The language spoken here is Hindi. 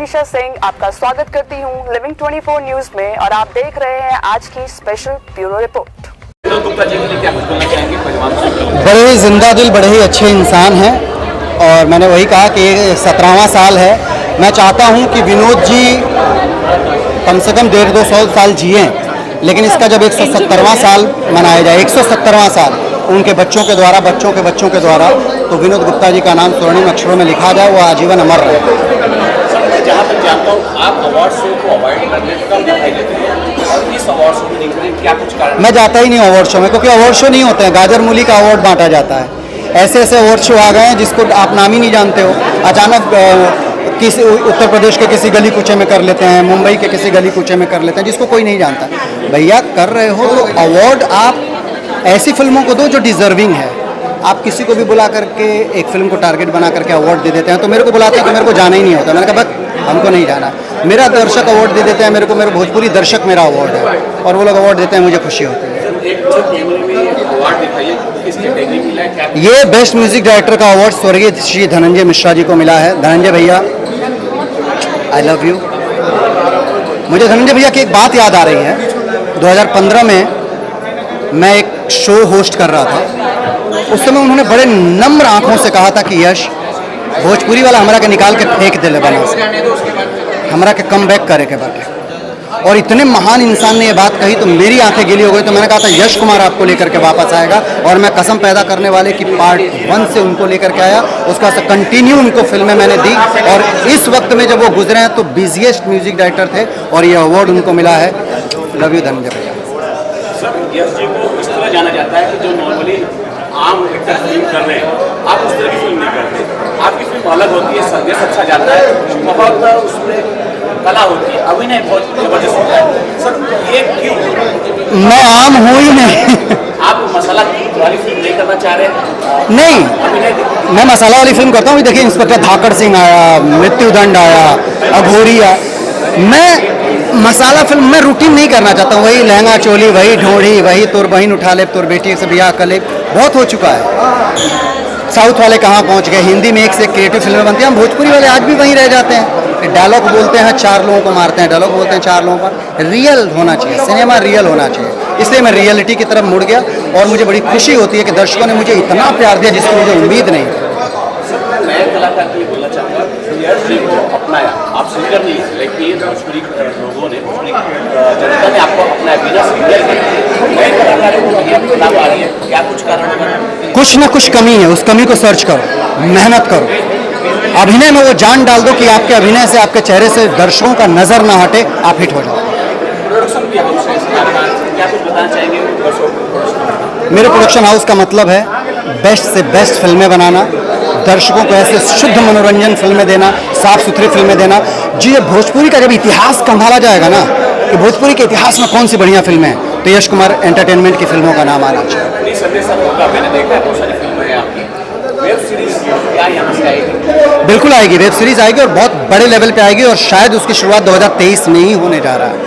मनीषा सिंह आपका स्वागत करती हूं लिविंग 24 न्यूज में और आप देख रहे हैं आज की स्पेशल ब्यूरो रिपोर्ट। बड़े ही जिंदा दिल, बड़े ही अच्छे इंसान हैं और मैंने वही कहा कि ये 17वां साल है। मैं चाहता हूं कि विनोद जी कम से कम 150-200 साल जिए, लेकिन इसका जब 170वां साल मनाया जाए, 170वां साल उनके बच्चों के द्वारा, बच्चों के बच्चों के द्वारा, तो विनोद गुप्ता जी का नाम स्वर्णिम अक्षरों में लिखा जाए, वो आजीवन अमर रहे। जहाँ तक जानता हूँ आप अवार्ड शो को अवॉइड करने कम दिखाई देते हैं और इस अवार्ड शो में देखते हैं क्या कुछ कारण? मैं जाता ही नहीं अवार्ड शो में, क्योंकि अवार्ड शो नहीं होते हैं। गाजर मूली का अवार्ड बांटा जाता है। ऐसे ऐसे अवार्ड शो आ गए हैं जिसको आप नाम ही नहीं जानते हो। अचानक किसी उत्तर प्रदेश के किसी गली कूचे में कर लेते हैं, मुंबई के किसी गली कूचे में कर लेते हैं, जिसको कोई नहीं जानता। भैया कर रहे हो तो अवार्ड आप ऐसी फिल्मों को दो जो डिजर्विंग है। आप किसी को भी बुला करके एक फिल्म को टारगेट बना करके अवार्ड दे देते हैं। तो मेरे को बुलाते हैं तो मेरे को जाना ही नहीं होता। मैंने कहा बस हमको नहीं जाना। मेरा दर्शक अवार्ड दे देते हैं मेरे को, मेरे भोजपुरी दर्शक मेरा अवार्ड है और वो लोग अवार्ड देते हैं, मुझे खुशी होती है। ये बेस्ट म्यूजिक डायरेक्टर का अवार्ड स्वर्गीय श्री धनंजय मिश्रा जी को मिला है। धनंजय भैया आई लव यू। मुझे धनंजय भैया की एक बात याद आ रही है। 2015 में मैं एक शो होस्ट कर रहा था। उस समय उन्होंने बड़े नम्र आंखों से कहा था कि यश, भोजपुरी वाला हमरा के निकाल के फेंक दे ले बना, हमरा के कम बैक करे के बाटे। और इतने महान इंसान ने ये बात कही तो मेरी आंखें गीली हो गई। तो मैंने कहा था यश कुमार आपको लेकर के वापस आएगा और मैं कसम पैदा करने वाले की पार्ट 1 से उनको लेकर के आया। उसका कंटिन्यू उनको फिल्में मैंने दी और इस वक्त में जब वो गुजरे हैं तो बिजिएस्ट म्यूजिक डायरेक्टर थे और ये अवार्ड उनको मिला है। लव यू धनंजय भैया। यश जी को इस तरह जाना जाता है कि जो नॉर्मली आम एक्टर फिल्म कर रहे हैं, आप उस तरह की फिल्म नहीं करते। आपकी फिल्म अलग होती है, संदेश अच्छा जाता है, बहुत उसमें कला होती है, अभिनय बहुत जबरदस्त होता है। सर ये क्यों? मैं आम हूँ ही नहीं। आप मसाला वाली फिल्म नहीं करना चाह रहे हैं? नहीं, मैं मसाला वाली फिल्म करता हूँ। देखिए इंस्पेक्टर धाकड़ सिंह आया, मृत्युदंड आया, अघोरी आया। मैं मसाला फिल्म में रूटीन नहीं करना चाहता हूँ। वही लहंगा चोली, वही ढोढ़ी, वही तोर बहन उठा ले, तोर बेटी से ब्याह कर ले, बहुत हो चुका है। साउथ वाले कहाँ पहुँच गए, हिंदी में एक से क्रिएटिव फिल्में बनती हैं। हम भोजपुरी वाले आज भी वहीं रह जाते हैं। डायलॉग बोलते हैं, 4 लोगों को मारते हैं। डायलॉग बोलते हैं 4 लोगों पर। रियल होना चाहिए, सिनेमा रियल होना चाहिए। इसलिए मैं रियलिटी की तरफ मुड़ गया और मुझे बड़ी खुशी होती है कि दर्शकों ने मुझे इतना प्यार दिया जिसकी मुझे उम्मीद नहीं थी। नए कलाकार के लिए बोलना चाहूँगा, यश जी को अपनाया। आप सिंगर नहीं है, लेकिन भोजपुरी लोगों ने, भोजपुरी जनता ने आपको अपनाया बिना सिंगर के। नए कलाकारों को किताब आ रही है, क्या कुछ कारण? कुछ ना कुछ कमी है, उस कमी को सर्च करो, मेहनत करो, अभिनय में वो जान डाल दो कि आपके अभिनय से, आपके चेहरे से दर्शकों का नजर ना हटे, आप हिट हो जाओ। प्रोडक्शन क्या कुछ बताना चाहेंगे? मेरे प्रोडक्शन हाउस का मतलब है बेस्ट से बेस्ट फिल्में बनाना, दर्शकों को ऐसे शुद्ध मनोरंजन फिल्में देना, साफ सुथरी फिल्में देना। जी भोजपुरी का जब इतिहास संभाला जाएगा ना कि भोजपुरी के इतिहास में कौन सी बढ़िया फिल्में हैं, तो यश कुमार एंटरटेनमेंट की फिल्मों का नाम आना चाहिए। मैंने देखा है बहुत सारी फिल्में हैं आपकी। वेब सीरीज क्या यहाँ से आएगी? बिल्कुल आएगी, वेब सीरीज आएगी और बहुत बड़े लेवल पे आएगी और शायद उसकी शुरुआत 2023 में ही होने जा रहा है।